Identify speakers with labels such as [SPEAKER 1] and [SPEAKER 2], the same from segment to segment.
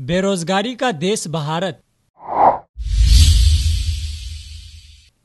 [SPEAKER 1] बेरोजगारी का देश भारत।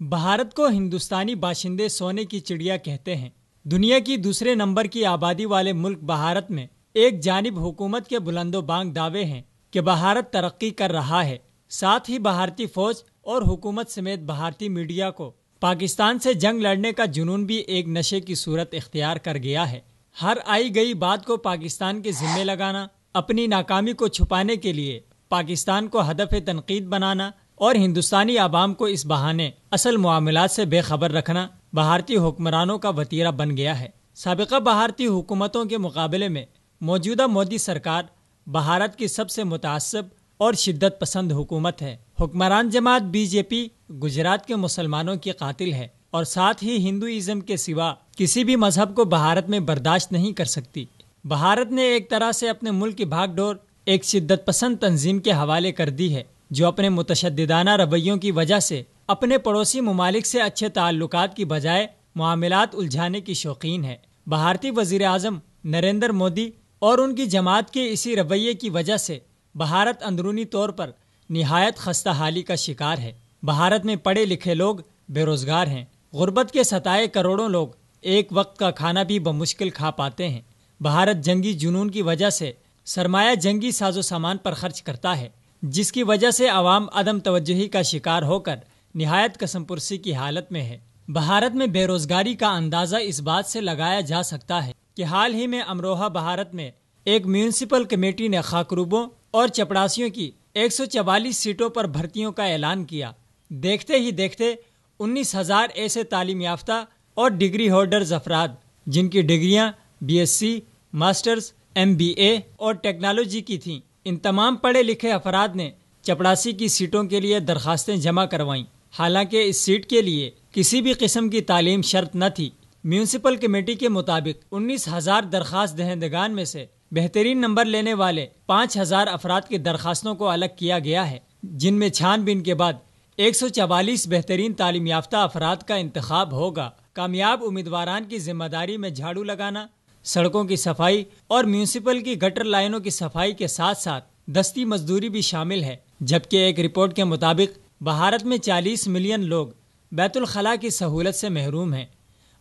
[SPEAKER 1] भारत को हिंदुस्तानी बाशिंदे सोने की चिड़िया कहते हैं। दुनिया की दूसरे नंबर की आबादी वाले मुल्क भारत में एक जानिब हुकूमत के बुलंदोबांग दावे हैं कि भारत तरक्की कर रहा है, साथ ही भारतीय फौज और हुकूमत समेत भारतीय मीडिया को पाकिस्तान से जंग लड़ने का जुनून भी एक नशे की सूरत इख्तियार कर गया है। हर आई गई बात को पाकिस्तान के जिम्मे लगाना, अपनी नाकामी को छुपाने के लिए पाकिस्तान को हदफ तनकीद बनाना और हिंदुस्तानी आवाम को इस बहाने असल मामलात से बेखबर रखना भारतीय हुक्मरानों का वतीरा बन गया है। साबिका भारतीय हुकूमतों के मुकाबले में मौजूदा मोदी सरकार भारत की सबसे मुतअस्सिब और शिद्दत पसंद हुकूमत है। हुक्मरान जमात बीजेपी गुजरात के मुसलमानों की कातिल है और साथ ही हिंदुइज्म के सिवा किसी भी मजहब को भारत में बर्दाश्त नहीं कर सकती। भारत ने एक तरह से अपने मुल्क की भागडोर एक शिद्दत पसंद तंजीम के हवाले कर दी है, जो अपने मुतशद्दिदाना रवैयों की वजह से अपने पड़ोसी ममालिक से अच्छे ताल्लुकात की बजाय मामलात उलझाने की शौकीन है। भारतीय वजीर आजम नरेंद्र मोदी और उनकी जमात के इसी रवैये की वजह से भारत अंदरूनी तौर पर निहायत खस्ता हाली का शिकार है। भारत में पढ़े लिखे लोग बेरोजगार हैं। गुर्बत के सताए करोड़ों लोग एक वक्त का खाना भी बमुश्किल खा पाते हैं। भारत जंगी जुनून की वजह से सरमाया जंगी साजो सामान पर खर्च करता है, जिसकी वजह से अवाम अदम तवज्जुही का शिकार होकर निहायत कसमपुरसी की हालत में है। भारत में बेरोजगारी का अंदाजा इस बात से लगाया जा सकता है कि हाल ही में अमरोहा भारत में एक म्यूनिसिपल कमेटी ने खाकरूबों और चपड़ासियों की 144 सीटों पर भर्तियों का ऐलान किया। देखते ही देखते 19,000 ऐसे तालीम याफ्ता और डिग्री होल्डर्स अफराद जिनकी डिग्रियां BSc, मास्टर्स, MBA और टेक्नोलॉजी की थीं, इन तमाम पढ़े लिखे अफराद ने चपड़ासी की सीटों के लिए दरखास्तें जमा करवाईं। हालांकि इस सीट के लिए किसी भी किस्म की तालीम शर्त न थी। म्यूनिसिपल कमेटी के मुताबिक 19,000 दरखास्त दहंदगान में से बेहतरीन नंबर लेने वाले 5,000 अफराद की दरखास्तों को अलग किया गया है, जिनमें छानबीन के बाद 144 बेहतरीन तालीम याफ्ता अफराद का इंतखाब होगा। कामयाब उम्मीदवारान की जिम्मेदारी में झाड़ू लगाना, सड़कों की सफाई और म्यूनिसिपल की गटर लाइनों की सफाई के साथ साथ दस्ती मजदूरी भी शामिल है। जबकि एक रिपोर्ट के मुताबिक भारत में 40 मिलियन लोग बैतुल खला की सहूलत से महरूम हैं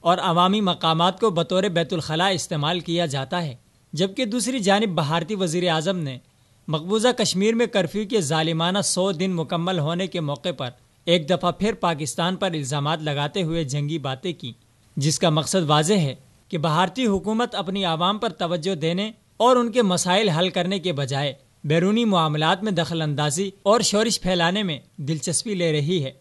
[SPEAKER 1] और अवामी मकामात को बतौर बैतुल खला इस्तेमाल किया जाता है। जबकि दूसरी जानिब भारतीय वजीर आजम ने मकबूजा कश्मीर में कर्फ्यू के जालिमाना 100 दिन मुकम्मल होने के मौके पर एक दफ़ा फिर पाकिस्तान पर इल्ज़ामात लगाते हुए जंगी बातें की, जिसका मकसद वाज़ेह है कि भारतीय हुकूमत अपनी आवाम पर तवज्जो देने और उनके मसाइल हल करने के बजाय बैरूनी मामलात में दखल अंदाजी और शोरिश फैलाने में दिलचस्पी ले रही है।